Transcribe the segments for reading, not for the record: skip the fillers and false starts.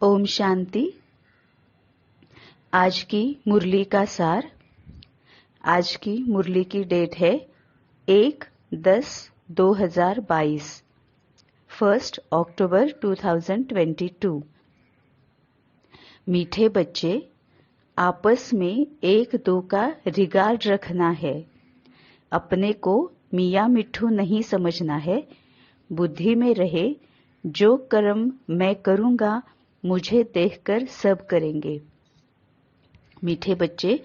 ओम शांति। आज की मुरली का सार। आज की मुरली की डेट है 1/10/2022, 1 अक्टूबर 2022। मीठे बच्चे, आपस में एक दो का रिगार्ड रखना है। अपने को मियाँ मिट्ठू नहीं समझना है। बुद्धि में रहे, जो कर्म मैं करूँगा मुझे देखकर सब करेंगे। मीठे बच्चे,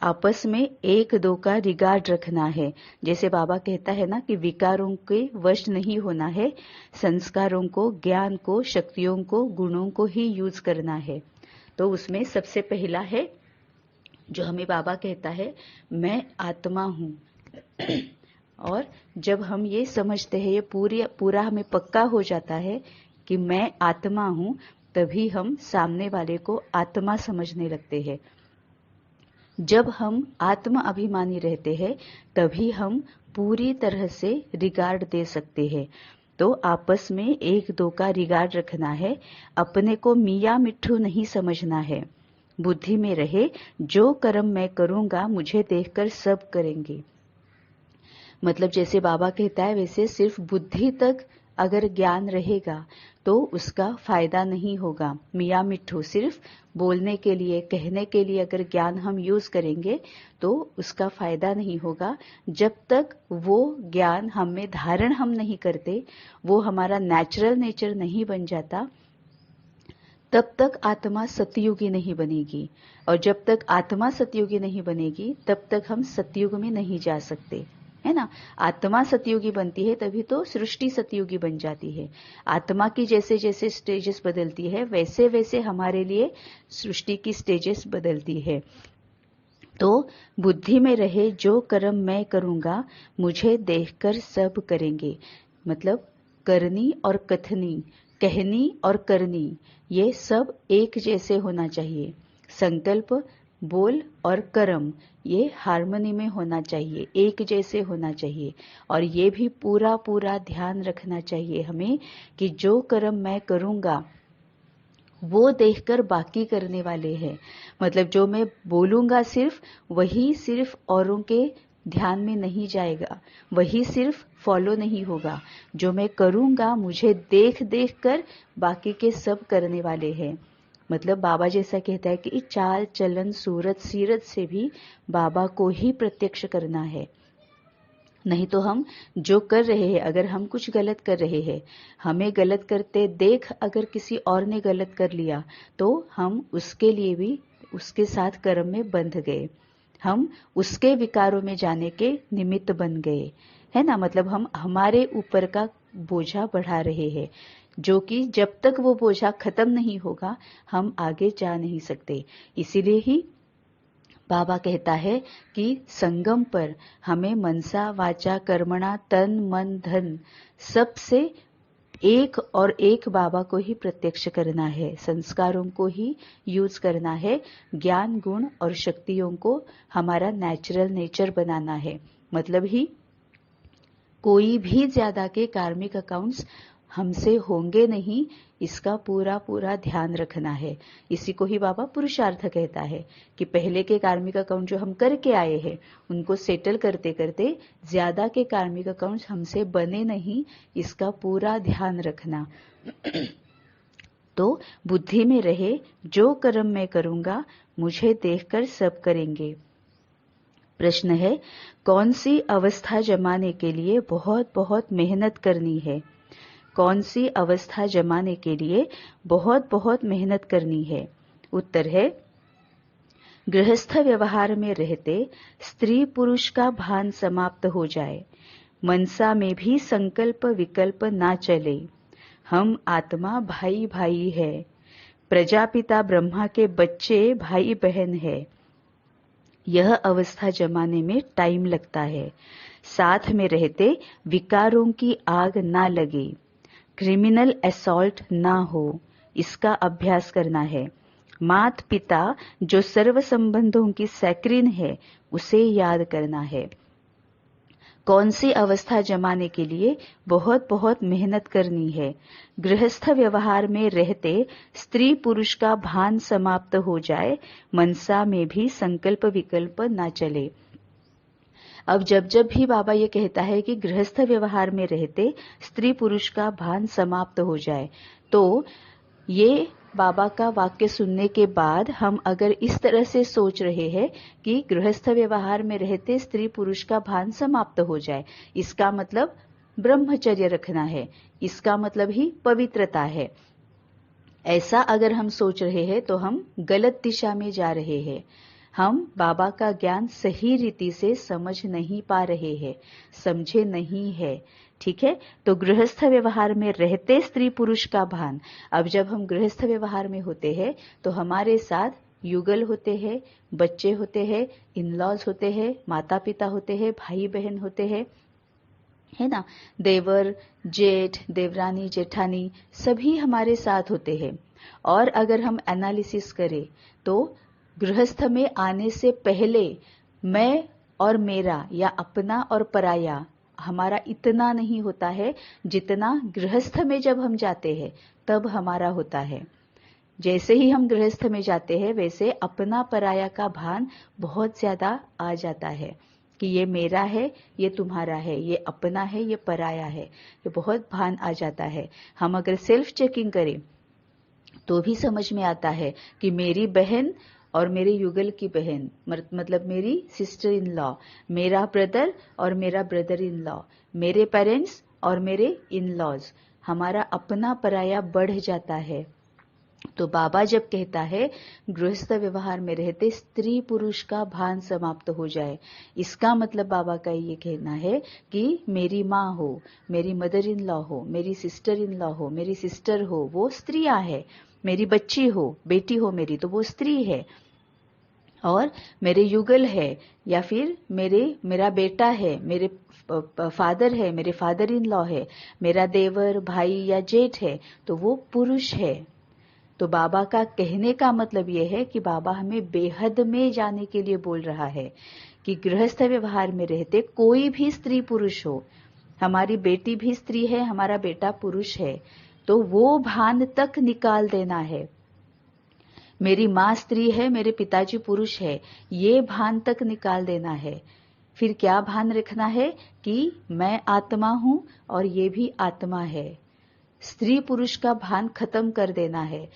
आपस में एक दो का रिगार्ड रखना है। जैसे बाबा कहता है ना कि विकारों के वश नहीं होना है, संस्कारों को, ज्ञान को, शक्तियों को, गुणों को ही यूज करना है। तो उसमें सबसे पहला है जो हमें बाबा कहता है, मैं आत्मा हूँ। और जब हम ये समझते हैं, ये पूरा हमें पक्का हो जाता है कि मैं आत्मा हूँ, तभी हम सामने वाले को आत्मा समझने लगते हैं। जब हम आत्म अभिमानी रहते हैं, तभी हम पूरी तरह से रिगार्ड दे सकते हैं। तो आपस में एक दो का रिगार्ड रखना है। अपने को मियाँ मिट्ठू नहीं समझना है। बुद्धि में रहे, जो कर्म मैं करूँगा मुझे देखकर सब करेंगे। मतलब जैसे बाबा कहता है, वैसे सिर्फ बुद्धि तक अगर ज्ञान रहेगा तो उसका फायदा नहीं होगा। मियाँ मिट्ठू सिर्फ बोलने के लिए, कहने के लिए अगर ज्ञान हम यूज करेंगे तो उसका फायदा नहीं होगा। जब तक वो ज्ञान हम में धारण हम नहीं करते, वो हमारा नेचुरल नेचर नहीं बन जाता, तब तक आत्मा सतयुगी नहीं बनेगी। और जब तक आत्मा सतयुगी नहीं बनेगी, तब तक हम सतयुग में नहीं जा सकते, है ना। आत्मा सतयुगी बनती है तभी तो सृष्टि सतयुगी बन जाती है। आत्मा की जैसे जैसे स्टेजेस बदलती है, वैसे वैसे हमारे लिए सृष्टि की स्टेजेस बदलती है। तो बुद्धि में रहे, जो कर्म मैं करूंगा मुझे देखकर सब करेंगे। मतलब करनी और कथनी, कहनी और करनी, ये सब एक जैसे होना चाहिए। संकल्प, बोल और कर्म, ये हार्मनी में होना चाहिए, एक जैसे होना चाहिए। और ये भी पूरा पूरा ध्यान रखना चाहिए हमें कि जो कर्म मैं करूंगा वो देखकर बाकी करने वाले हैं। मतलब जो मैं बोलूंगा सिर्फ वही सिर्फ औरों के ध्यान में नहीं जाएगा, वही सिर्फ फॉलो नहीं होगा। जो मैं करूंगा मुझे देख देख कर बाकी के सब करने वाले हैं। मतलब बाबा जैसा कहता है कि चाल चलन सूरत सीरत से भी बाबा को ही प्रत्यक्ष करना है। नहीं तो हम जो कर रहे हैं, अगर हम कुछ गलत कर रहे हैं, हमें गलत करते देख अगर किसी और ने गलत कर लिया, तो हम उसके लिए भी उसके साथ कर्म में बंध गए, हम उसके विकारों में जाने के निमित्त बन गए, है ना। मतलब हम हमारे ऊपर का बोझा बढ़ा रहे हैं, जो कि जब तक वो बोझा खत्म नहीं होगा हम आगे जा नहीं सकते। इसीलिए ही बाबा कहता है कि संगम पर हमें मनसा वाचा कर्मणा तन मन धन सबसे एक और एक बाबा को ही प्रत्यक्ष करना है, संस्कारों को ही यूज करना है, ज्ञान गुण और शक्तियों को हमारा नेचुरल नेचर बनाना है। मतलब ही कोई भी ज्यादा के कार्मिक अकाउंट्स हमसे होंगे नहीं, इसका पूरा पूरा ध्यान रखना है। इसी को ही बाबा पुरुषार्थ कहता है कि पहले के कार्मिक अकाउंट जो हम करके आए हैं उनको सेटल करते करते ज्यादा के कार्मिक अकाउंट्स हमसे बने नहीं, इसका पूरा ध्यान रखना। तो बुद्धि में रहे, जो कर्म मैं करूंगा मुझे देखकर सब करेंगे। प्रश्न है, कौन सी अवस्था जमाने के लिए बहुत बहुत मेहनत करनी है? कौन सी अवस्था जमाने के लिए बहुत बहुत मेहनत करनी है? उत्तर है, गृहस्थ व्यवहार में रहते स्त्री पुरुष का भान समाप्त हो जाए, मनसा में भी संकल्प विकल्प ना चले, हम आत्मा भाई भाई है, प्रजापिता ब्रह्मा के बच्चे भाई बहन है। यह अवस्था जमाने में टाइम लगता है। साथ में रहते विकारों की आग ना लगे, क्रिमिनल असॉल्ट ना हो, इसका अभ्यास करना है। मात पिता जो सर्व संबंधों की सैक्रिन है, उसे याद करना है। कौन सी अवस्था जमाने के लिए बहुत बहुत मेहनत करनी है। गृहस्थ व्यवहार में रहते स्त्री पुरुष का भान समाप्त हो जाए, मनसा में भी संकल्प विकल्प न चले। अब जब जब भी बाबा ये कहता है कि गृहस्थ व्यवहार में रहते स्त्री पुरुष का भान समाप्त हो जाए, तो ये बाबा का वाक्य सुनने के बाद हम अगर इस तरह से सोच रहे हैं कि गृहस्थ व्यवहार में रहते स्त्री पुरुष का भान समाप्त हो जाए, इसका मतलब ब्रह्मचर्य रखना है, इसका मतलब ही पवित्रता है, ऐसा अगर हम सोच रहे हैं तो हम गलत दिशा में जा रहे हैं। हम बाबा का ज्ञान सही रीति से समझ नहीं पा रहे हैं, समझे नहीं है। ठीक है, तो गृहस्थ व्यवहार में रहते स्त्री पुरुष का भान। अब जब हम गृहस्थ व्यवहार में होते हैं तो हमारे साथ युगल होते हैं, बच्चे होते हैं, इन-लॉज होते हैं, माता पिता होते हैं, भाई बहन होते हैं, है ना, देवर जेठ देवरानी जेठानी सभी हमारे साथ होते हैं। और अगर हम एनालिसिस करें तो गृहस्थ में आने से पहले मैं और मेरा या अपना और पराया हमारा इतना नहीं होता है जितना गृहस्थ में जब हम जाते हैं तब हमारा होता है। जैसे ही हम गृहस्थ में जाते हैं वैसे अपना पराया का भान बहुत ज्यादा आ जाता है कि ये मेरा है, ये तुम्हारा है, ये अपना है, ये पराया है, ये बहुत भान आ जाता है। हम अगर सेल्फ चेकिंग करें तो भी समझ में आता है कि मेरी बहन और मेरे युगल की बहन, मतलब मेरी सिस्टर इन लॉ, मेरा ब्रदर और मेरा ब्रदर इन लॉ, मेरे पेरेंट्स और मेरे इन लॉज, हमारा अपना पराया बढ़ जाता है। तो बाबा जब कहता है गृहस्थ व्यवहार में रहते स्त्री पुरुष का भान समाप्त हो जाए, इसका मतलब बाबा का ये कहना है कि मेरी माँ हो, मेरी मदर इन लॉ हो, मेरी सिस्टर इन लॉ हो, मेरी सिस्टर हो, वो स्त्रियां है, मेरी बच्ची हो, बेटी हो मेरी, तो वो स्त्री है, और मेरे युगल है या फिर मेरा बेटा है, मेरे फादर है, मेरे फादर इन लॉ है, मेरा देवर भाई या जेठ है, तो वो पुरुष है। तो बाबा का कहने का मतलब यह है कि बाबा हमें बेहद में जाने के लिए बोल रहा है कि गृहस्थ व्यवहार में रहते कोई भी स्त्री पुरुष हो, हमारी बेटी भी स्त्री है, हमारा बेटा पुरुष है, तो वो भान तक निकाल देना है। मेरी माँ स्त्री है, मेरे पिताजी पुरुष है, ये भान तक निकाल देना है। फिर क्या भान रखना है कि मैं आत्मा हूं और ये भी आत्मा है। स्त्री पुरुष का भान खत्म कर देना है।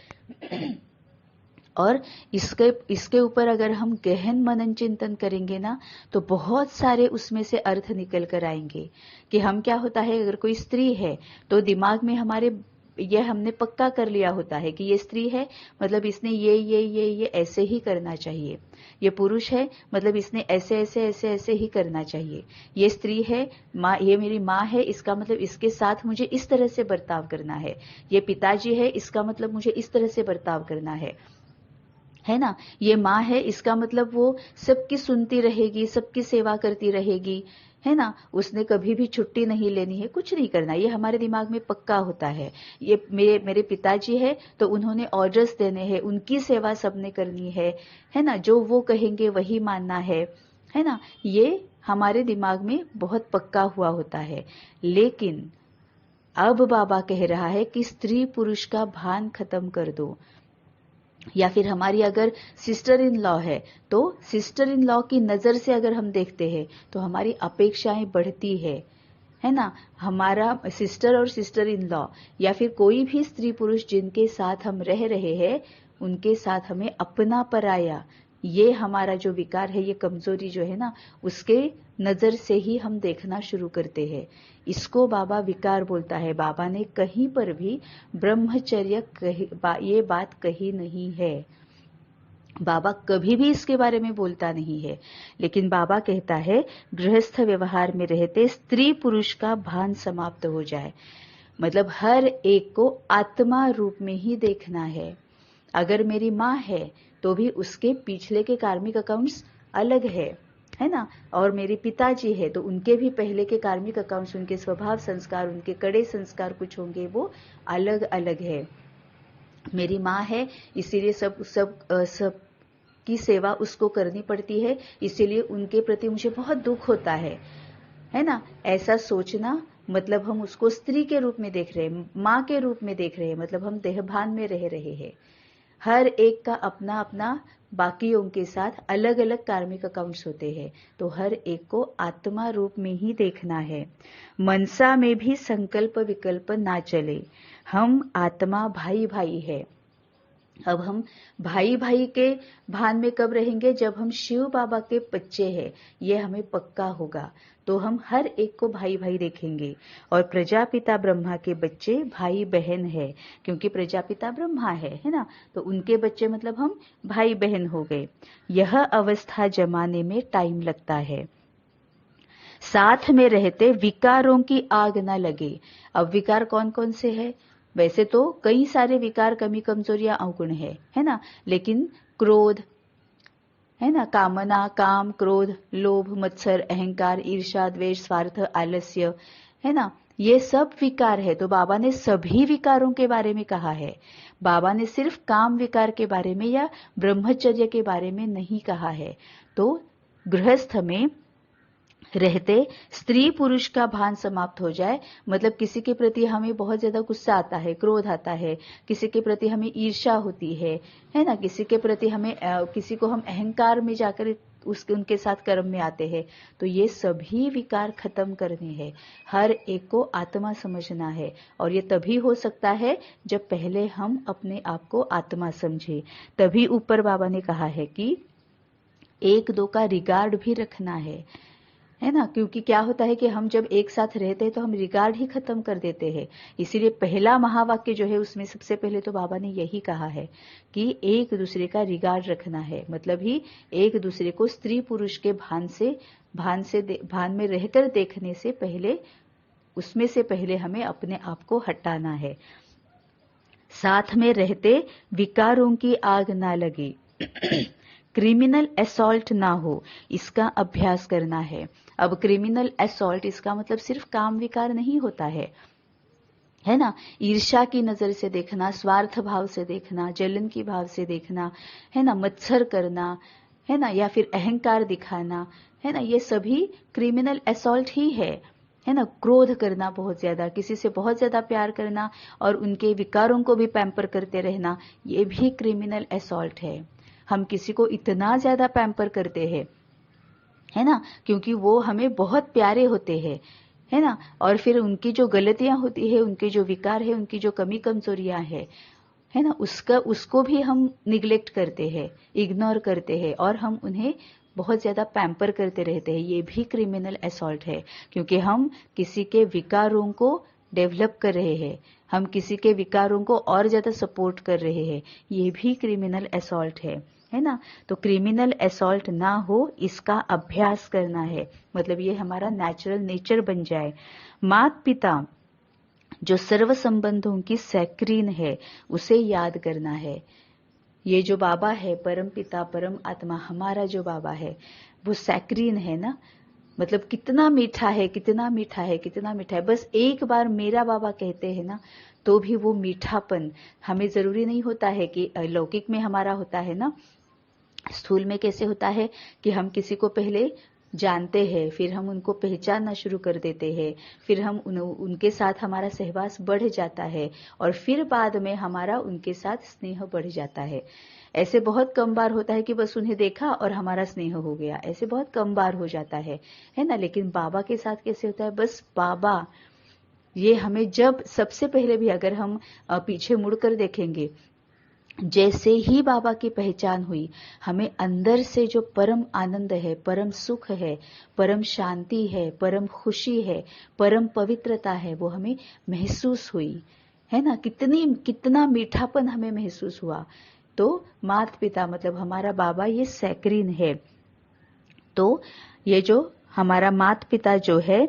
और इसके ऊपर अगर हम गहन मनन चिंतन करेंगे ना तो बहुत सारे उसमें से अर्थ निकल कर आएंगे कि हम क्या होता है, अगर कोई स्त्री है तो दिमाग में हमारे ये हमने पक्का कर लिया होता है कि ये स्त्री है मतलब इसने ये ऐसे ही करना चाहिए, ये पुरुष है मतलब इसने ऐसे ऐसे ऐसे ऐसे ही करना चाहिए, ये स्त्री है माँ, ये मेरी माँ है इसका मतलब इसके साथ मुझे इस तरह से बर्ताव करना है, ये पिताजी है इसका मतलब मुझे इस तरह से बर्ताव करना है ना, ये माँ है इसका मतलब वो सबकी सुनती रहेगी, सबकी सेवा करती रहेगी, है ना, उसने कभी भी छुट्टी नहीं लेनी है, कुछ नहीं करना, ये हमारे दिमाग में पक्का होता है। ये मेरे पिताजी है तो उन्होंने ऑर्डर्स देने हैं, उनकी सेवा सबने करनी है ना, जो वो कहेंगे वही मानना है ना, ये हमारे दिमाग में बहुत पक्का हुआ होता है। लेकिन अब बाबा कह रहा है कि स्त्री पुरुष का भान खत्म कर दो। या फिर हमारी अगर सिस्टर इन लॉ है तो सिस्टर इन लॉ की नजर से अगर हम देखते हैं तो हमारी अपेक्षाएं बढ़ती है ना, हमारा सिस्टर और सिस्टर इन लॉ या फिर कोई भी स्त्री पुरुष जिनके साथ हम रह रहे हैं उनके साथ हमें अपना पराया, ये हमारा जो विकार है, ये कमजोरी जो है ना, उसके नजर से ही हम देखना शुरू करते हैं। इसको बाबा विकार बोलता है। बाबा ने कहीं पर भी ब्रह्मचर्य ये बात कही नहीं है, बाबा कभी भी इसके बारे में बोलता नहीं है। लेकिन बाबा कहता है गृहस्थ व्यवहार में रहते स्त्री पुरुष का भान समाप्त हो जाए, मतलब हर एक को आत्मा रूप में ही देखना है। अगर मेरी माँ है तो भी उसके पिछले के कार्मिक अकाउंट्स अलग है ना, और मेरे पिताजी है तो उनके भी पहले के कार्मिक अकाउंट्स, उनके स्वभाव संस्कार, उनके कड़े संस्कार कुछ होंगे, वो अलग अलग है। मेरी माँ है इसीलिए सब की सेवा उसको करनी पड़ती है, इसीलिए उनके प्रति मुझे बहुत दुख होता है। है ना। ऐसा सोचना मतलब हम उसको स्त्री के रूप में देख रहे हैं, माँ के रूप में देख रहे हैं, मतलब हम देहभान में रह रहे हैं। हर एक का अपना अपना बाकियों के साथ अलग अलग कार्मिक अकाउंट्स होते हैं, तो हर एक को आत्मा रूप में ही देखना है। मनसा में भी संकल्प विकल्प ना चले। हम आत्मा भाई भाई है। अब हम भाई भाई के भान में कब रहेंगे, जब हम शिव बाबा के बच्चे हैं, ये हमें पक्का होगा। तो हम हर एक को भाई भाई देखेंगे। और प्रजापिता ब्रह्मा के बच्चे भाई बहन है, क्योंकि प्रजापिता ब्रह्मा है ना, तो उनके बच्चे मतलब हम भाई बहन हो गए। यह अवस्था जमाने में टाइम लगता है। साथ में रहते विकारों की आग न लगे। अब विकार कौन कौन से है, वैसे तो कई सारे विकार, कमी कमजोरियां अवगुण है ना, लेकिन क्रोध है ना, कामना, काम, क्रोध, लोभ, मत्सर, अहंकार, ईर्ष्या, द्वेष, स्वार्थ, आलस्य, है ना, ये सब विकार है। तो बाबा ने सभी विकारों के बारे में कहा है। बाबा ने सिर्फ काम विकार के बारे में या ब्रह्मचर्य के बारे में नहीं कहा है। तो गृहस्थ में रहते स्त्री पुरुष का भान समाप्त हो जाए, मतलब किसी के प्रति हमें बहुत ज्यादा गुस्सा आता है, क्रोध आता है, किसी के प्रति हमें ईर्ष्या होती है ना, किसी के प्रति हमें किसी को हम अहंकार में जाकर उनके साथ कर्म में आते हैं, तो ये सभी विकार खत्म करने हैं। हर एक को आत्मा समझना है, और ये तभी हो सकता है जब पहले हम अपने आप को आत्मा समझे। तभी ऊपर बाबा ने कहा है कि एक दो का रिगार्ड भी रखना है ना, क्योंकि क्या होता है कि हम जब एक साथ रहते हैं तो हम रिगार्ड ही खत्म कर देते हैं। इसीलिए पहला महावाक्य जो है उसमें सबसे पहले तो बाबा ने यही कहा है कि एक दूसरे का रिगार्ड रखना है, मतलब ही एक दूसरे को स्त्री पुरुष के भान में रहकर देखने से पहले, उसमें से पहले हमें अपने आप को हटाना है। साथ में रहते विकारों की आग ना लगे। क्रिमिनल असॉल्ट ना हो, इसका अभ्यास करना है। अब क्रिमिनल असॉल्ट, इसका मतलब सिर्फ काम विकार नहीं होता है ना। ईर्ष्या की नजर से देखना, स्वार्थ भाव से देखना, जलन की भाव से देखना, है ना, मत्सर करना, है ना, या फिर अहंकार दिखाना, है ना, ये सभी क्रिमिनल असॉल्ट ही है ना। क्रोध करना बहुत ज्यादा, किसी से बहुत ज्यादा प्यार करना और उनके विकारों को भी पैम्पर करते रहना, ये भी क्रिमिनल असॉल्ट है। हम किसी को इतना ज्यादा पैम्पर करते हैं, है ना, क्योंकि वो हमें बहुत प्यारे होते हैं, है ना, और फिर उनकी जो गलतियां होती है, उनके जो विकार है, उनकी जो कमी कमजोरियां है ना, उसको भी हम निग्लेक्ट करते हैं, इग्नोर करते हैं, और हम उन्हें बहुत ज्यादा पैम्पर करते रहते हैं। ये भी क्रिमिनल असॉल्ट है, क्योंकि हम किसी के विकारों को डेवलप कर रहे हैं, हम किसी के विकारों को और ज्यादा सपोर्ट कर रहे हैं, ये भी क्रिमिनल असॉल्ट है ना। तो क्रिमिनल असॉल्ट ना हो, इसका अभ्यास करना है, मतलब ये हमारा नेचुरल नेचर बन जाए। माता पिता जो सर्व संबंधों की सैक्रीन है, उसे याद करना है। ये जो बाबा है, परम पिता परम आत्मा, हमारा जो बाबा है वो सैक्रीन है ना, मतलब कितना मीठा है, कितना मीठा है, कितना मीठा है। बस एक बार मेरा बाबा कहते हैं ना, तो भी वो मीठापन, हमें जरूरी नहीं होता है कि लौकिक में हमारा होता है ना, स्थूल में कैसे होता है कि हम किसी को पहले जानते हैं, फिर हम उनको पहचानना शुरू कर देते हैं, फिर हम उनके साथ हमारा सहवास बढ़ जाता है, और फिर बाद में हमारा उनके साथ स्नेह बढ़ जाता है। ऐसे बहुत कम बार होता है कि बस उन्हें देखा और हमारा स्नेह हो गया, ऐसे बहुत कम बार हो जाता है ना। लेकिन बाबा के साथ कैसे होता है, बस बाबा ये हमें, जब सबसे पहले भी अगर हम पीछे मुड़कर देखेंगे, जैसे ही बाबा की पहचान हुई, हमें अंदर से जो परम आनंद है, परम सुख है, परम शांति है, परम खुशी है, परम पवित्रता है, वो हमें महसूस हुई, है ना। कितना मीठापन हमें महसूस हुआ। तो माता पिता मतलब हमारा बाबा, ये सैक्रीन है। तो ये जो हमारा माता पिता जो है,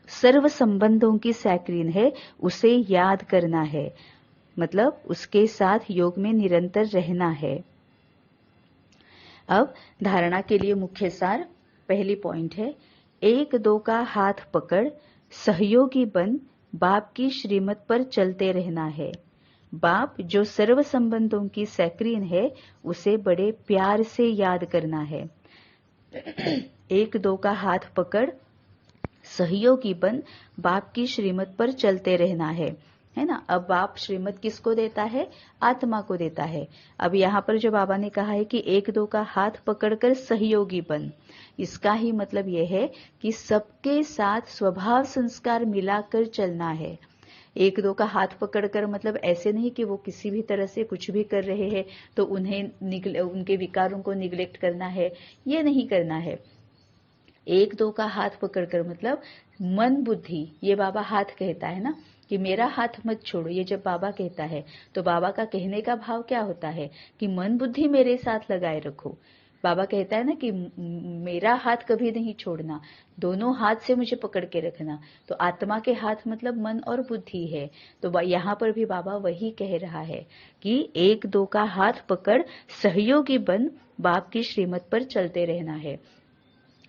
सर्व संबंधों की सैक्रीन है, उसे याद करना है, मतलब उसके साथ योग में निरंतर रहना है। अब धारणा के लिए मुख्य सार, पहली पॉइंट है, एक दो का हाथ पकड़ सहयोगी बन बाप की श्रीमत पर चलते रहना है। बाप जो सर्व संबंधों की सैक्रीन है, उसे बड़े प्यार से याद करना है। एक दो का हाथ पकड़ सहयोगी बन बाप की श्रीमत पर चलते रहना है ना। अब बाप श्रीमत किसको देता है? आत्मा को देता है। अब यहाँ पर जो बाबा ने कहा है कि एक दो का हाथ पकड़कर सहयोगी बन, इसका ही मतलब यह है कि सबके साथ स्वभाव संस्कार मिलाकर चलना है। एक दो का हाथ पकड़कर मतलब ऐसे नहीं कि वो किसी भी तरह से कुछ भी कर रहे हैं तो उनके विकारों को निग्लेक्ट करना है, ये नहीं करना है। एक दो का हाथ पकड़कर मतलब मन बुद्धि, ये बाबा हाथ कहता है ना कि मेरा हाथ मत छोड़ो, ये जब बाबा कहता है तो बाबा का कहने का भाव क्या होता है कि मन बुद्धि मेरे साथ लगाए रखो। बाबा कहता है ना कि मेरा हाथ कभी नहीं छोड़ना, दोनों हाथ से मुझे पकड़ के रखना। तो आत्मा के हाथ मतलब मन और बुद्धि है। तो यहाँ पर भी बाबा वही कह रहा है कि एक दो का हाथ पकड़ सहयोगी बन बाप की श्रीमत पर चलते रहना है।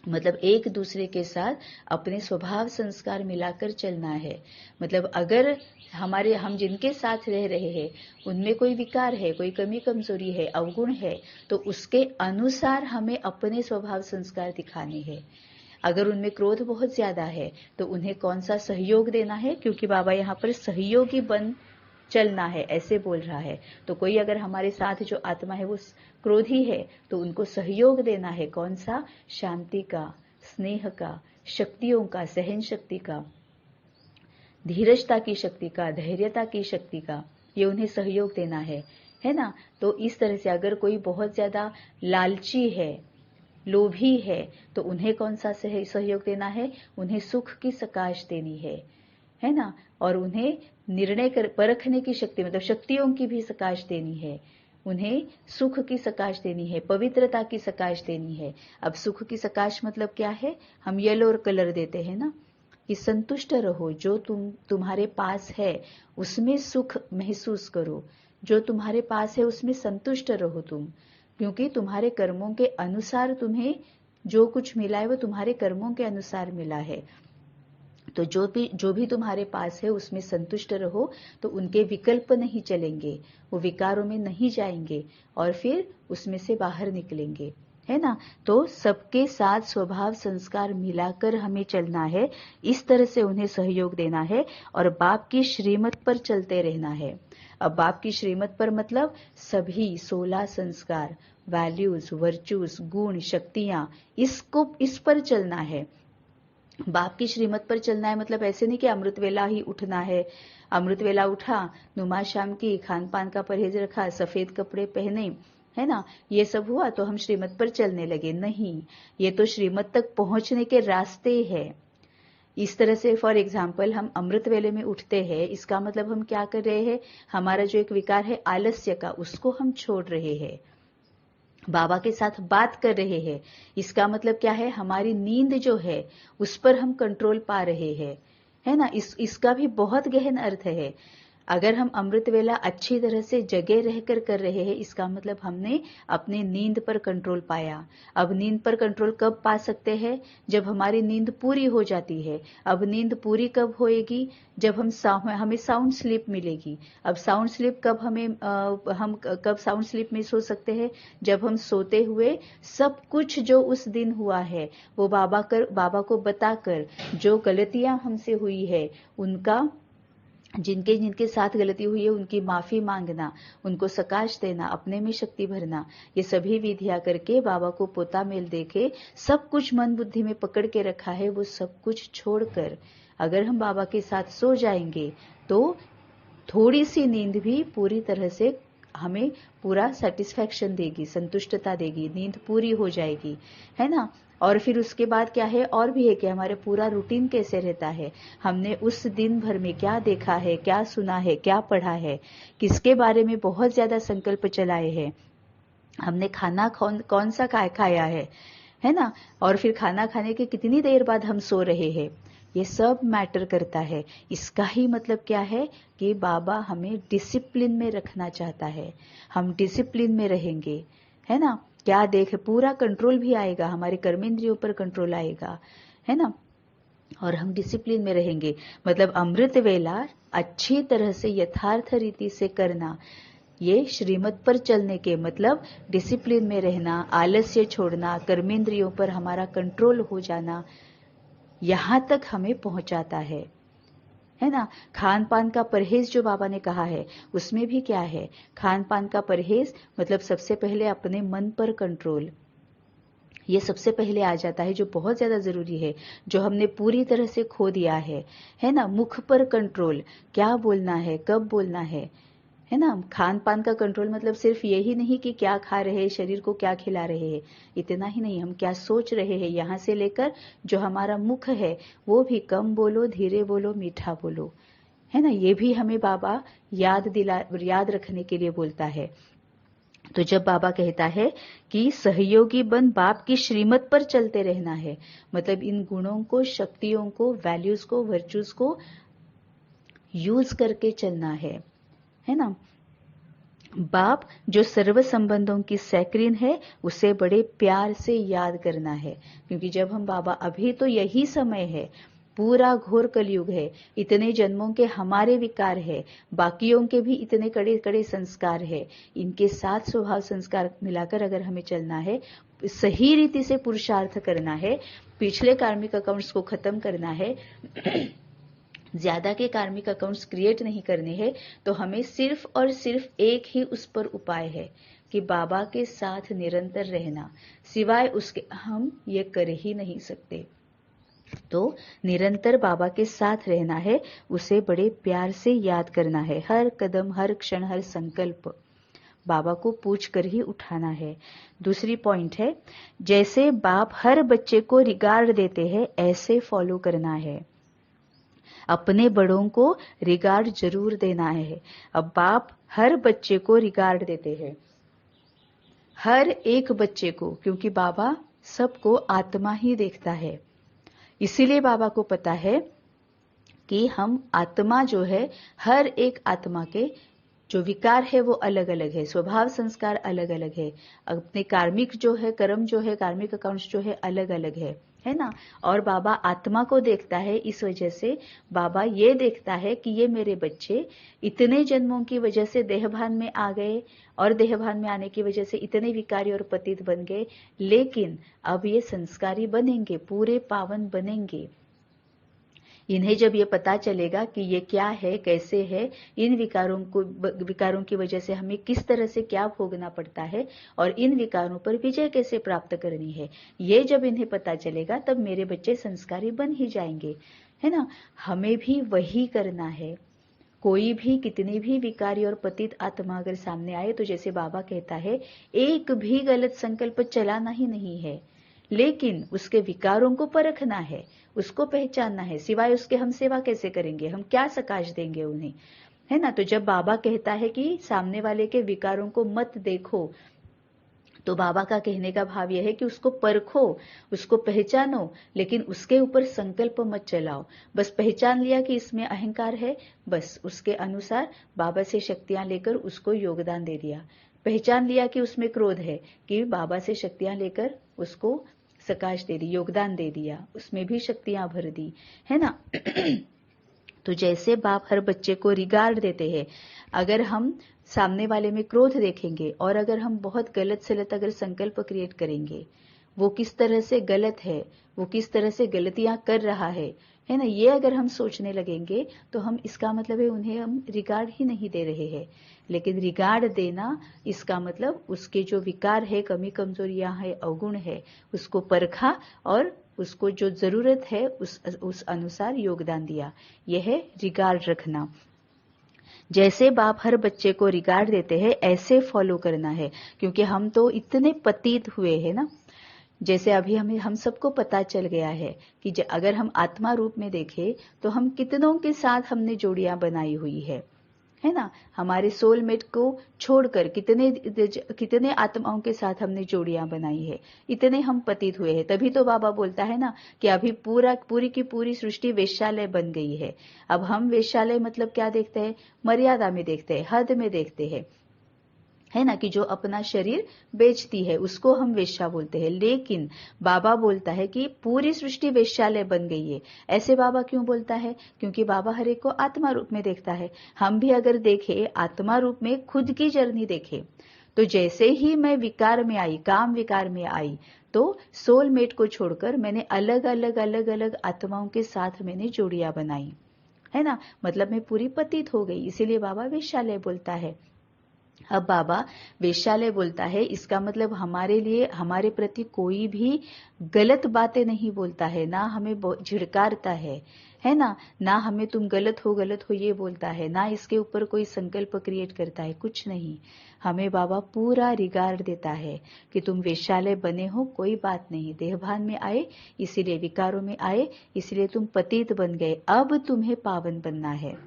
मतलब एक दूसरे के साथ अपने स्वभाव संस्कार मिलाकर चलना है। मतलब अगर हम जिनके साथ रह रहे हैं उनमें कोई विकार है, कोई कमी कमजोरी है, अवगुण है, तो उसके अनुसार हमें अपने स्वभाव संस्कार दिखाने हैं। अगर उनमें क्रोध बहुत ज्यादा है तो उन्हें कौन सा सहयोग देना है, क्योंकि बाबा यहाँ पर सहयोगी बन चलना है ऐसे बोल रहा है। तो कोई अगर हमारे साथ जो आत्मा है वो क्रोधी है तो उनको सहयोग देना है, कौन सा? शांति का, स्नेह का, शक्तियों का, सहन शक्ति का, धीरजता की शक्ति का, धैर्यता की शक्ति का, ये उन्हें सहयोग देना है ना। तो इस तरह से अगर कोई बहुत ज्यादा लालची है, लोभी है, तो उन्हें कौन सा सहयोग देना है? उन्हें सुख की सकाश देनी है ना। और उन्हें निर्णय परखने की शक्ति मतलब शक्तियों की भी सकाश देनी है, उन्हें सुख की सकाश देनी है, पवित्रता की सकाश देनी है। अब सुख की सकाश मतलब क्या है? हम येलो कलर देते हैं ना कि संतुष्ट रहो, जो तुम्हारे पास है उसमें सुख महसूस करो, जो तुम्हारे पास है उसमें संतुष्ट रहो तुम, क्योंकि तुम्हारे कर्मों के अनुसार तुम्हें जो कुछ मिला है वो तुम्हारे कर्मों के अनुसार मिला है। तो जो भी तुम्हारे पास है उसमें संतुष्ट रहो, तो उनके विकल्प नहीं चलेंगे, वो विकारों में नहीं जाएंगे और फिर उसमें से बाहर निकलेंगे, है ना। तो सबके साथ स्वभाव संस्कार मिलाकर हमें चलना है, इस तरह से उन्हें सहयोग देना है और बाप की श्रीमत पर चलते रहना है। अब बाप की श्रीमत पर मतलब सभी 16 संस्कार, वैल्यूज, वर्चूज, गुण, शक्तियां, इस पर चलना है। बाप की श्रीमत पर चलना है मतलब ऐसे नहीं कि अमृत वेला ही उठना है, अमृत वेला उठा, नुमा शाम की, खान पान का परहेज रखा, सफेद कपड़े पहने, है ना, ये सब हुआ तो हम श्रीमत पर चलने लगे। नहीं, ये तो श्रीमत तक पहुंचने के रास्ते हैं। इस तरह से फॉर एग्जाम्पल हम अमृत वेले में उठते हैं, इसका मतलब हम क्या कर रहे हैं? हमारा जो एक विकार है आलस्य का, उसको हम छोड़ रहे हैं, बाबा के साथ बात कर रहे हैं। इसका मतलब क्या है? हमारी नींद जो है उस पर हम कंट्रोल पा रहे हैं, है ना। इसका भी बहुत गहन अर्थ है। अगर हम अमृत वेला अच्छी तरह से जगे रहकर कर रहे हैं, इसका मतलब हमने अपने नींद पर कंट्रोल पाया। अब नींद पर कंट्रोल कब पा सकते हैं? जब हमारी नींद पूरी हो जाती है। अब नींद पूरी कब होएगी? जब हमें साउंड स्लीप मिलेगी। अब साउंड स्लीप कब हम कब साउंड स्लीप में सो सकते हैं? जब हम सोते हुए सब कुछ जो उस दिन हुआ है वो बाबा को बताकर, जो गलतियां हमसे हुई है उनका, जिनके साथ गलती हुई है उनकी माफी मांगना, उनको सकाश देना, अपने में शक्ति भरना, ये सभी विधियां करके बाबा को पोता मेल देके सब कुछ मन बुद्धि में पकड़ के रखा है वो सब कुछ छोड़कर अगर हम बाबा के साथ सो जाएंगे तो थोड़ी सी नींद भी पूरी तरह से हमें पूरा सेटिस्फैक्शन देगी, संतुष्टता देगी, नींद पूरी हो जाएगी, है ना। और फिर उसके बाद क्या है? और भी है कि हमारे पूरा रूटीन कैसे रहता है, हमने उस दिन भर में क्या देखा है, क्या सुना है, क्या पढ़ा है, किसके बारे में बहुत ज्यादा संकल्प चलाए हैं, हमने खाना कौन सा खाया है ना। और फिर खाना खाने के कितनी देर बाद हम सो रहे हैं, ये सब मैटर करता है। इसका ही मतलब क्या है कि बाबा हमें डिसिप्लिन में रखना चाहता है। हम डिसिप्लिन में रहेंगे, है ना। क्या पूरा कंट्रोल भी आएगा, हमारे कर्मेंद्रियों पर कंट्रोल आएगा, है ना। और हम डिसिप्लिन में रहेंगे। मतलब अमृत वेला अच्छी तरह से यथार्थ रीति से करना, ये श्रीमत पर चलने के मतलब डिसिप्लिन में रहना, आलस्य छोड़ना, कर्मेंद्रियों पर हमारा कंट्रोल हो जाना, यहां तक हमें पहुंचाता है ना। खान पान का परहेज जो बाबा ने कहा है उसमें भी क्या है, खान पान का परहेज मतलब सबसे पहले अपने मन पर कंट्रोल, ये सबसे पहले आ जाता है, जो बहुत ज्यादा जरूरी है, जो हमने पूरी तरह से खो दिया है ना। मुख पर कंट्रोल, क्या बोलना है, कब बोलना है ना। खान पान का कंट्रोल मतलब सिर्फ यही नहीं कि क्या खा रहे हैं, शरीर को क्या खिला रहे हैं, इतना ही नहीं, हम क्या सोच रहे हैं, यहां से लेकर जो हमारा मुख है वो भी कम बोलो, धीरे बोलो, मीठा बोलो, है ना। ये भी हमें बाबा याद रखने के लिए बोलता है। तो जब बाबा कहता है कि सहयोगी बन बाप की श्रीमत पर चलते रहना है, मतलब इन गुणों को, शक्तियों को, वैल्यूज को, वर्चूज को यूज करके चलना है ना। बाप जो सर्व संबंधों की सैक्रीन है उसे बड़े प्यार से याद करना है, क्योंकि जब हम बाबा, अभी तो यही समय है, पूरा घोर कलयुग है, इतने जन्मों के हमारे विकार है, बाकियों के भी इतने कड़े कड़े संस्कार है, इनके साथ स्वभाव संस्कार मिलाकर अगर हमें चलना है, सही रीति से पुरुषार्थ करना है, पिछले कार्मिक अकाउंट्स को खत्म करना है, ज्यादा के कार्मिक अकाउंट्स क्रिएट नहीं करने हैं, तो हमें सिर्फ और सिर्फ एक ही उस पर उपाय है कि बाबा के साथ निरंतर रहना, सिवाय उसके हम ये कर ही नहीं सकते। तो निरंतर बाबा के साथ रहना है, उसे बड़े प्यार से याद करना है, हर कदम, हर क्षण, हर संकल्प बाबा को पूछ कर ही उठाना है। दूसरी पॉइंट है, जैसे बाप हर बच्चे को रिगार्ड देते हैं ऐसे फॉलो करना है, अपने बड़ों को रिगार्ड जरूर देना है। अब बाप हर बच्चे को रिगार्ड देते हैं, हर एक बच्चे को, क्योंकि बाबा सबको आत्मा ही देखता है, इसीलिए बाबा को पता है कि हम आत्मा जो है, हर एक आत्मा के जो विकार है वो अलग अलग है, स्वभाव संस्कार अलग अलग है, अपने कार्मिक जो है, कर्म जो है, कार्मिक अकाउंट्स जो है अलग अलग है ना। और बाबा आत्मा को देखता है, इस वजह से बाबा ये देखता है कि ये मेरे बच्चे इतने जन्मों की वजह से देहभान में आ गए, और देहभान में आने की वजह से इतने विकारी और पतित बन गए, लेकिन अब ये संस्कारी बनेंगे, पूरे पावन बनेंगे। इन्हें जब ये पता चलेगा कि ये क्या है, कैसे है, इन विकारों की वजह से हमें किस तरह से क्या भोगना पड़ता है, और इन विकारों पर विजय कैसे प्राप्त करनी है, ये जब इन्हें पता चलेगा तब मेरे बच्चे संस्कारी बन ही जाएंगे, है ना। हमें भी वही करना है। कोई भी, कितनी भी विकारी और पतित आत्मा अगर सामने आए, तो जैसे बाबा कहता है, एक भी गलत संकल्प चलाना ही नहीं है, लेकिन उसके विकारों को परखना है, उसको पहचानना है, सिवाय उसके हम सेवा कैसे करेंगे, हम क्या सकाश देंगे उन्हें, है ना। तो जब बाबा कहता है कि सामने वाले के विकारों को मत देखो, तो बाबा का कहने का भाव यह है कि उसको परखो, उसको पहचानो, लेकिन उसके ऊपर संकल्प मत चलाओ। बस पहचान लिया कि इसमें अहंकार है, बस उसके अनुसार बाबा से शक्तियां लेकर उसको योगदान दे दिया। पहचान लिया कि उसमें क्रोध है, कि बाबा से शक्तियां लेकर उसको सकाश दे दी, योगदान दे दिया, उसमें भी शक्तियां भर दी, है ना। तो जैसे बाप हर बच्चे को रिगार्ड देते हैं, अगर हम सामने वाले में क्रोध देखेंगे और अगर हम बहुत गलत सलत अगर संकल्प क्रिएट करेंगे, वो किस तरह से गलत है, वो किस तरह से गलतियां कर रहा है ना, ये अगर हम सोचने लगेंगे तो हम, इसका मतलब है उन्हें हम रिगार्ड ही नहीं दे रहे हैं। लेकिन रिगार्ड देना, इसका मतलब उसके जो विकार है, कमी कमजोरियां है, अवगुण है, उसको परखा और उसको जो जरूरत है उस अनुसार योगदान दिया, यह है रिगार्ड रखना। जैसे बाप हर बच्चे को रिगार्ड देते हैं ऐसे फॉलो करना है, क्योंकि हम तो इतने पतित हुए हैं ना। जैसे अभी हम सबको पता चल गया है कि अगर हम आत्मा रूप में देखें तो हम कितनों के साथ हमने जोड़ियां बनाई हुई है ना। हमारे सोलमेट को छोड़कर कितने आत्माओं के साथ हमने जोड़ियां बनाई है, इतने हम पतित हुए हैं। तभी तो बाबा बोलता है ना कि अभी पूरी की पूरी सृष्टि वेश्यालय बन गई है। अब हम वेश्यालय मतलब क्या देखते हैं, मर्यादा में देखते हैं, हद में देखते हैं, है ना, कि जो अपना शरीर बेचती है उसको हम वेश्या बोलते हैं। लेकिन बाबा बोलता है कि पूरी सृष्टि वेश्यालय बन गई है। ऐसे बाबा क्यों बोलता है, क्योंकि बाबा हर एक को आत्मा रूप में देखता है। हम भी अगर देखें, आत्मा रूप में खुद की जर्नी देखें, तो जैसे ही मैं विकार में आई, काम विकार में आई, तो सोलमेट को छोड़कर मैंने अलग अलग अलग अलग आत्माओं के साथ मैंने जोड़ियां बनाई, है ना। मतलब मैं पूरी पतित हो गई, इसीलिए बाबा वेश्यालय बोलता है। अब बाबा वेश्यालय बोलता है, इसका मतलब हमारे लिए, हमारे प्रति कोई भी गलत बातें नहीं बोलता है, ना हमें झिड़कारता है ना, ना हमें तुम गलत हो ये बोलता है, ना इसके ऊपर कोई संकल्प क्रिएट करता है, कुछ नहीं। हमें बाबा पूरा रिगार्ड देता है कि तुम वेश्यालय बने हो, कोई बात नहीं, देहभान में आए इसीलिए, विकारों में आए इसलिए तुम पतित बन गए, अब तुम्हें पावन बनना है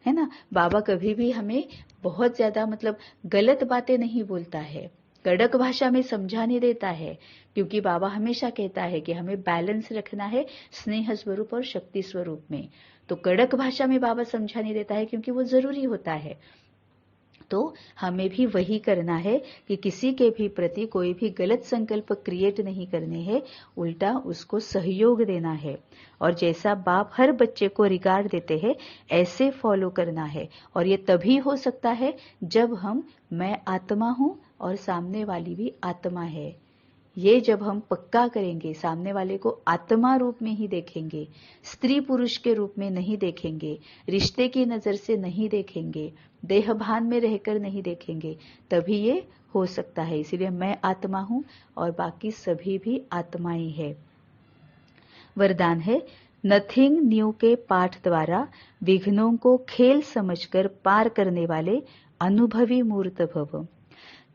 ना। बाबा कभी भी हमें बहुत ज्यादा मतलब गलत बातें नहीं बोलता है, कड़क भाषा में समझाने देता है, क्योंकि बाबा हमेशा कहता है कि हमें बैलेंस रखना है स्नेह स्वरूप और शक्ति स्वरूप में। तो कड़क भाषा में बाबा समझाने देता है क्योंकि वो जरूरी होता है। तो हमें भी वही करना है कि किसी के भी प्रति कोई भी गलत संकल्प क्रिएट नहीं करने हैं, उल्टा उसको सहयोग देना है। और जैसा बाप हर बच्चे को रिगार्ड देते हैं ऐसे फॉलो करना है। और ये तभी हो सकता है जब हम, मैं आत्मा हूं और सामने वाली भी आत्मा है, ये जब हम पक्का करेंगे, सामने वाले को आत्मा रूप में ही देखेंगे, स्त्री पुरुष के रूप में नहीं देखेंगे, रिश्ते की नजर से नहीं देखेंगे, देहभान में रहकर नहीं देखेंगे, तभी ये हो सकता है। इसीलिए मैं आत्मा हूं और बाकी सभी भी आत्माएं हैं। वरदान है, नथिंग न्यू के पाठ द्वारा विघ्नों को खेल समझकर पार करने वाले अनुभवी मूर्त भव।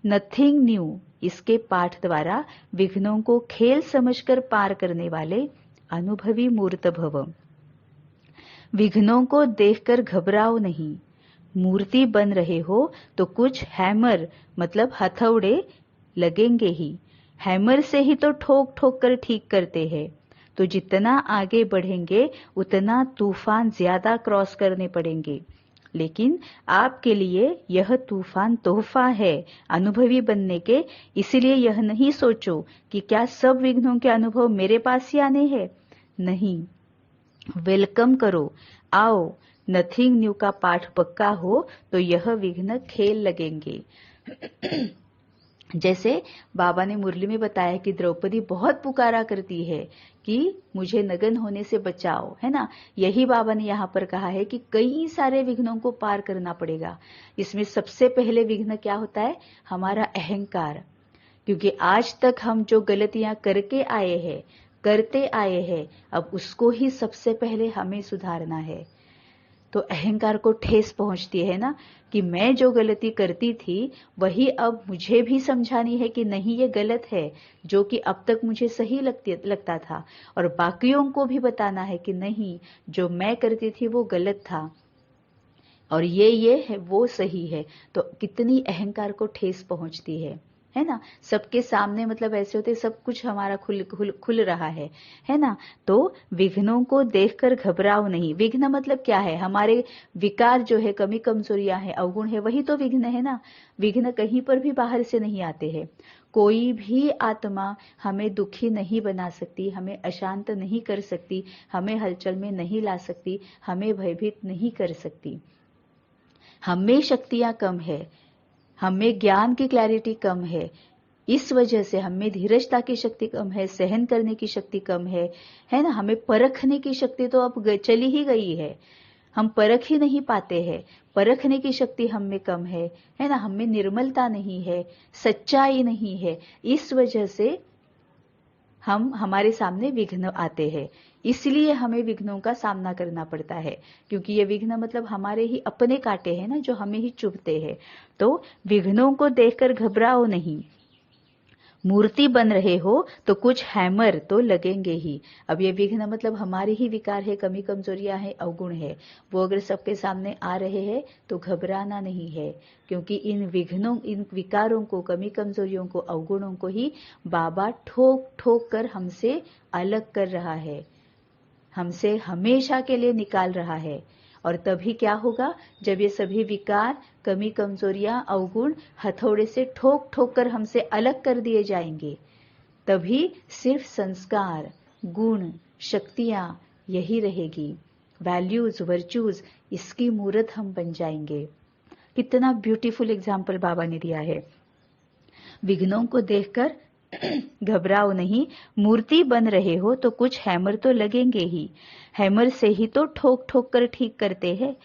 नथिंग न्यू, इसके पाठ द्वारा विघ्नों को खेल समझकर पार करने वाले अनुभवी मूर्त भव। विघ्नों को देखकर घबराओ नहीं, मूर्ति बन रहे हो तो कुछ हैमर मतलब हथौड़े लगेंगे ही, हैमर से ही तो ठोक ठोक कर ठीक करते हैं। तो जितना आगे बढ़ेंगे उतना तूफान ज्यादा क्रॉस करने पड़ेंगे, लेकिन आपके लिए यह तूफान तोहफा है अनुभवी बनने के। इसलिए यह नहीं सोचो कि क्या सब विघ्नों के अनुभव मेरे पास ही आने हैं, नहीं, वेलकम करो, आओ। नथिंग न्यू का पाठ पक्का हो तो यह विघ्न खेल लगेंगे। जैसे बाबा ने मुरली में बताया कि द्रौपदी बहुत पुकारा करती है कि मुझे नग्न होने से बचाओ, है ना। यही बाबा ने यहाँ पर कहा है कि कई सारे विघ्नों को पार करना पड़ेगा। इसमें सबसे पहले विघ्न क्या होता है, हमारा अहंकार, क्योंकि आज तक हम जो गलतियां करके आए हैं, करते आए हैं, अब उसको ही सबसे पहले हमें सुधारना है। तो अहंकार को ठेस पहुंचती है ना, कि मैं जो गलती करती थी वही अब मुझे भी समझानी है कि नहीं, ये गलत है, जो कि अब तक मुझे सही लगता था, और बाकियों को भी बताना है कि नहीं, जो मैं करती थी वो गलत था और ये है वो सही है। तो कितनी अहंकार को ठेस पहुंचती है ना। सबके सामने मतलब ऐसे होते सब कुछ हमारा खुल रहा है ना। तो विघ्नों को देखकर घबराओ नहीं। विघ्न मतलब क्या है, हमारे विकार जो है, कमी कमजोरियां है, अवगुण है, वही तो विघ्न है ना। विघ्न कहीं पर भी बाहर से नहीं आते हैं। कोई भी आत्मा हमें दुखी नहीं बना सकती, हमें अशांत नहीं कर सकती, हमें हलचल में नहीं ला सकती, हमें भयभीत नहीं कर सकती। हमें शक्तियां कम है, हमें ज्ञान की क्लैरिटी कम है, इस वजह से हमें धीरजता की शक्ति कम है, सहन करने की शक्ति कम है ना। हमें परखने की शक्ति तो अब चली ही गई है, हम परख ही नहीं पाते हैं, परखने की शक्ति हम में कम है ना। हमें निर्मलता नहीं है, सच्चाई नहीं है, इस वजह से हमारे सामने विघ्न आते हैं। इसलिए हमें विघ्नों का सामना करना पड़ता है, क्योंकि ये विघ्न मतलब हमारे ही अपने कांटे हैं ना, जो हमें ही चुभते हैं। तो विघ्नों को देखकर घबराओ नहीं, मूर्ति बन रहे हो तो कुछ हैमर तो लगेंगे ही। अब ये विघ्न मतलब हमारे ही विकार है, कमी कमजोरियां है, अवगुण है, वो अगर सबके सामने आ रहे हैं तो घबराना नहीं है, क्योंकि इन विघ्नों, इन विकारों को, कमी कमजोरियों को, अवगुणों को ही बाबा ठोक ठोक कर हमसे अलग कर रहा है, हमसे हमेशा के लिए निकाल रहा है। और तभी क्या होगा, जब ये सभी विकार, कमी कमजोरियां, अवगुण हथौड़े से ठोक ठोक कर हमसे अलग कर दिए जाएंगे, तभी सिर्फ संस्कार, गुण, शक्तियां यही रहेगी, वैल्यूज, वर्च्यूज, इसकी मूर्त हम बन जाएंगे। कितना ब्यूटीफुल एग्जाम्पल बाबा ने दिया है। विघ्नों को देखकर घबराओ नहीं, मूर्ति बन रहे हो तो कुछ हैमर तो लगेंगे ही, हैमर से ही तो ठोक ठोक कर ठीक करते हैं।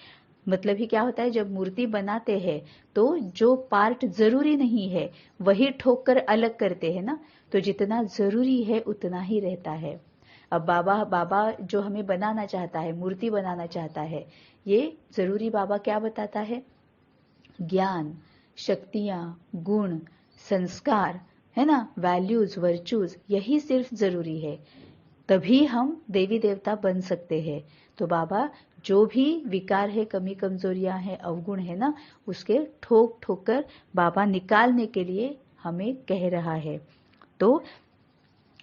मतलब ही क्या होता है, जब मूर्ति बनाते हैं तो जो पार्ट जरूरी नहीं है वही ठोक कर अलग करते हैं ना, तो जितना जरूरी है उतना ही रहता है। अब बाबा जो हमें बनाना चाहता है, मूर्ति बनाना चाहता है, ये जरूरी बाबा क्या बताता है, ज्ञान, शक्तियां, गुण, संस्कार, है ना, वैल्यूज, वर्चूज, यही सिर्फ जरूरी है, तभी हम देवी देवता बन सकते हैं। तो बाबा जो भी विकार है, कमी कमजोरियां हैं, अवगुण है ना, उसके ठोक ठोक कर बाबा निकालने के लिए हमें कह रहा है। तो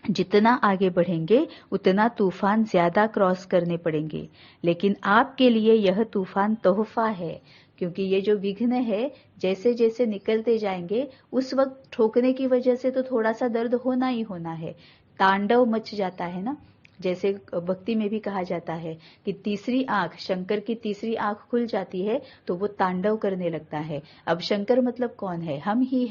जितना आगे बढ़ेंगे उतना तूफान ज्यादा क्रॉस करने पड़ेंगे, लेकिन आपके लिए यह तूफान तोहफा है, क्योंकि ये जो विघ्न है जैसे जैसे निकलते जाएंगे उस वक्त ठोकने की वजह से तो थोड़ा सा दर्द होना ही होना है, तांडव मच जाता है ना। जैसे भक्ति में भी कहा जाता है कि तीसरी आंख, शंकर की तीसरी आंख खुल जाती है तो वो तांडव करने लगता है। अब शंकर मतलब कौन है, हम ही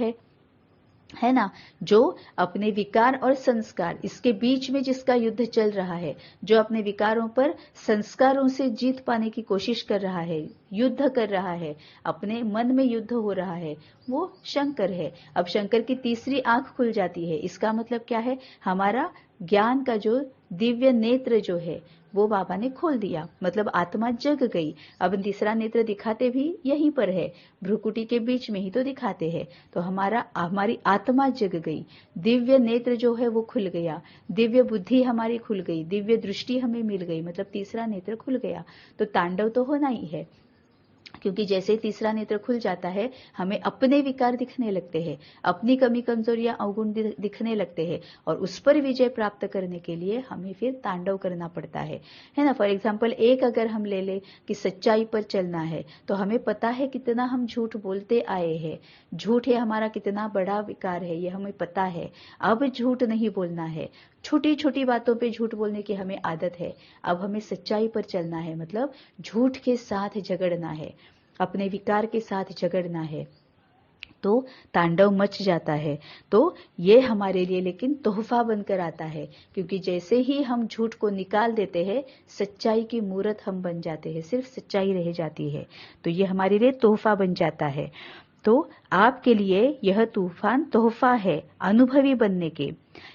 है ना, जो अपने विकार और संस्कार, इसके बीच में जिसका युद्ध चल रहा है, जो अपने विकारों पर संस्कारों से जीत पाने की कोशिश कर रहा है, युद्ध कर रहा है, अपने मन में युद्ध हो रहा है, वो शंकर है। अब शंकर की तीसरी आंख खुल जाती है, इसका मतलब क्या है, हमारा ज्ञान का जो दिव्य नेत्र जो है वो बाबा ने खोल दिया, मतलब आत्मा जग गई। अब तीसरा नेत्र दिखाते भी यहीं पर है, भ्रुकुटी के बीच में ही तो दिखाते हैं। तो हमारी आत्मा जग गई, दिव्य नेत्र जो है वो खुल गया, दिव्य बुद्धि हमारी खुल गई, दिव्य दृष्टि हमें मिल गई, मतलब तीसरा नेत्र खुल गया। तो तांडव तो होना ही है, क्योंकि जैसे ही तीसरा नेत्र खुल जाता है हमें अपने विकार दिखने लगते हैं, अपनी कमी कमजोरियां अवगुण दिखने लगते हैं, और उस पर विजय प्राप्त करने के लिए हमें फिर तांडव करना पड़ता है ना। फॉर एग्जाम्पल एक अगर हम ले ले कि सच्चाई पर चलना है, तो हमें पता है कितना हम झूठ बोलते आए हैं, झूठ है हमारा कितना बड़ा विकार है, ये हमें पता है। अब झूठ नहीं बोलना है, छोटी छोटी बातों पे झूठ बोलने की हमें आदत है। अब हमें सच्चाई पर चलना है, मतलब झूठ के साथ झगड़ना है, अपने विकार के साथ झगड़ना है, तो तांडव मच जाता है। तो ये हमारे लिए लेकिन तोहफा बनकर आता है, क्योंकि जैसे ही हम झूठ को निकाल देते हैं सच्चाई की मूरत हम बन जाते हैं, सिर्फ सच्चाई रह जाती है, तो ये हमारे लिए तोहफा बन जाता है। तो आपके लिए यह तूफान तोहफा है अनुभवी बनने के,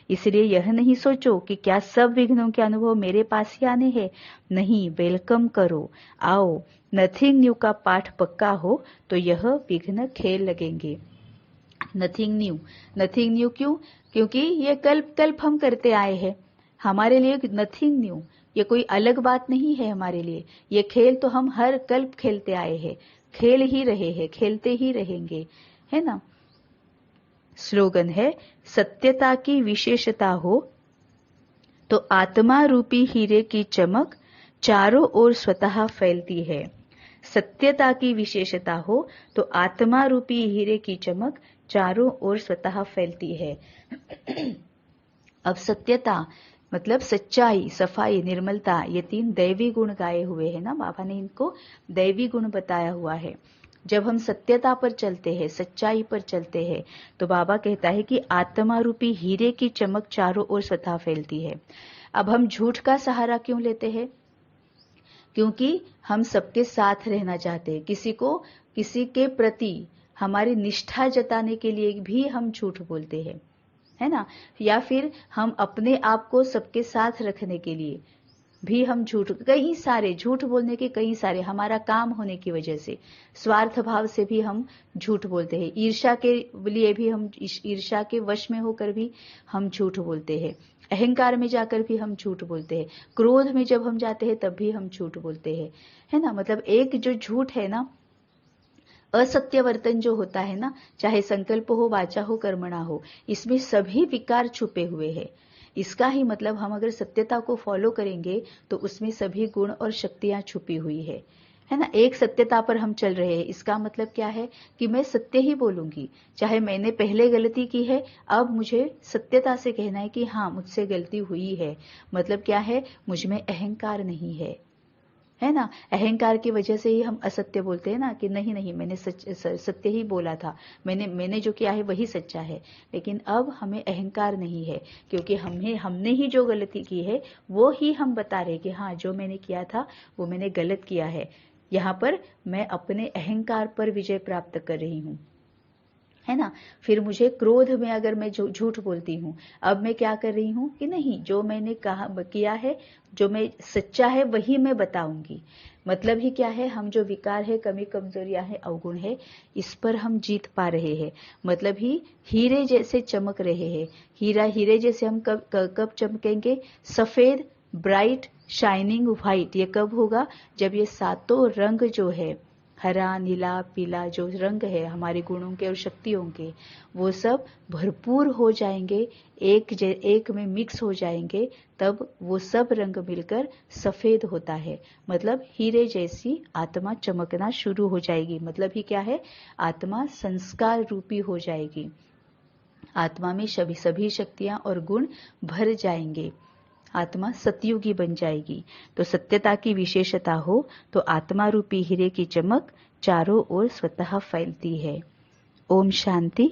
इसलिए यह नहीं सोचो कि क्या सब विघ्नों के अनुभव मेरे पास ही आने हैं, नहीं, वेलकम करो, आओ, नथिंग न्यू का पाठ पक्का हो तो यह विघ्न खेल लगेंगे। नथिंग न्यू क्यों, क्योंकि ये कल्प कल्प हम करते आए हैं, हमारे लिए नथिंग न्यू, ये कोई अलग बात नहीं है हमारे लिए, ये खेल तो हम हर कल्प खेलते आए हैं, खेल ही रहे हैं, खेलते ही रहेंगे, है ना। स्लोगन है, सत्यता की विशेषता हो तो आत्मा रूपी हीरे की चमक चारों ओर स्वतः फैलती है। सत्यता की विशेषता हो तो आत्मा रूपी हीरे की चमक चारों ओर स्वतः फैलती है। अब सत्यता मतलब सच्चाई, सफाई, निर्मलता, ये तीन दैवी गुण गाए हुए हैं ना, बाबा ने इनको दैवी गुण बताया हुआ है। जब हम सत्यता पर चलते हैं, सच्चाई पर चलते हैं, तो बाबा कहता है कि आत्मा रूपी हीरे की चमक चारों ओर स्वतः फैलती है। अब हम झूठ का सहारा क्यों लेते हैं, क्योंकि हम सबके साथ रहना चाहते हैं, किसी के प्रति हमारी निष्ठा जताने के लिए भी हम झूठ बोलते हैं, है ना, या फिर हम अपने आप को सबके साथ रखने के लिए भी हम कई सारे झूठ बोलने के कई सारे, हमारा काम होने की वजह से, स्वार्थ भाव से भी हम झूठ बोलते हैं, ईर्ष्या के लिए भी हम, ईर्ष्या के वश में होकर भी हम झूठ बोलते हैं, अहंकार में जाकर भी हम झूठ बोलते हैं, क्रोध में जब हम जाते हैं तब भी हम झूठ बोलते हैं, है ना। मतलब एक जो झूठ है ना, असत्य वर्तन जो होता है ना, चाहे संकल्प हो, वाचा हो, कर्मणा हो, इसमें सभी विकार छुपे हुए हैं। इसका ही मतलब हम अगर सत्यता को फॉलो करेंगे तो उसमें सभी गुण और शक्तियां छुपी हुई है ना। एक सत्यता पर हम चल रहे हैं, इसका मतलब क्या है कि मैं सत्य ही बोलूंगी, चाहे मैंने पहले गलती की है, अब मुझे सत्यता से कहना है कि हाँ मुझसे गलती हुई है। मतलब क्या है, मुझ में अहंकार नहीं है है ना। अहंकार की वजह से ही हम असत्य बोलते हैं ना, कि नहीं नहीं मैंने सत्य ही बोला था, मैंने जो किया है वही सच्चा है। लेकिन अब हमें अहंकार नहीं है, क्योंकि हमने ही जो गलती की है वो ही हम बता रहे कि हाँ जो मैंने किया था वो मैंने गलत किया है। यहाँ पर मैं अपने अहंकार पर विजय प्राप्त कर रही हूँ, है ना। फिर मुझे क्रोध में अगर मैं झूठ बोलती हूँ, अब मैं क्या कर रही हूँ कि नहीं, जो मैंने कहा किया है, जो मैं सच्चा है वही मैं बताऊंगी। मतलब ही क्या है, हम जो विकार है, कमी कमजोरियां है, अवगुण है, इस पर हम जीत पा रहे हैं। मतलब ही हीरे जैसे चमक रहे हैं। हीरे जैसे हम कब चमकेंगे? सफेद, ब्राइट, शाइनिंग व्हाइट। ये कब होगा? जब ये सातों रंग जो है, हरा, नीला, पीला, जो रंग है हमारे गुणों के और शक्तियों के, वो सब भरपूर हो जाएंगे, एक में मिक्स हो जाएंगे, तब वो सब रंग मिलकर सफेद होता है। मतलब हीरे जैसी आत्मा चमकना शुरू हो जाएगी। मतलब ही क्या है? आत्मा संस्कार रूपी हो जाएगी। आत्मा में सभी शक्तियां और गुण भर जाएंगे। आत्मा सतयुगी बन जाएगी। तो सत्यता की विशेषता हो तो आत्मा रूपी हीरे की चमक चारों ओर स्वतः फैलती है। ओम शांति।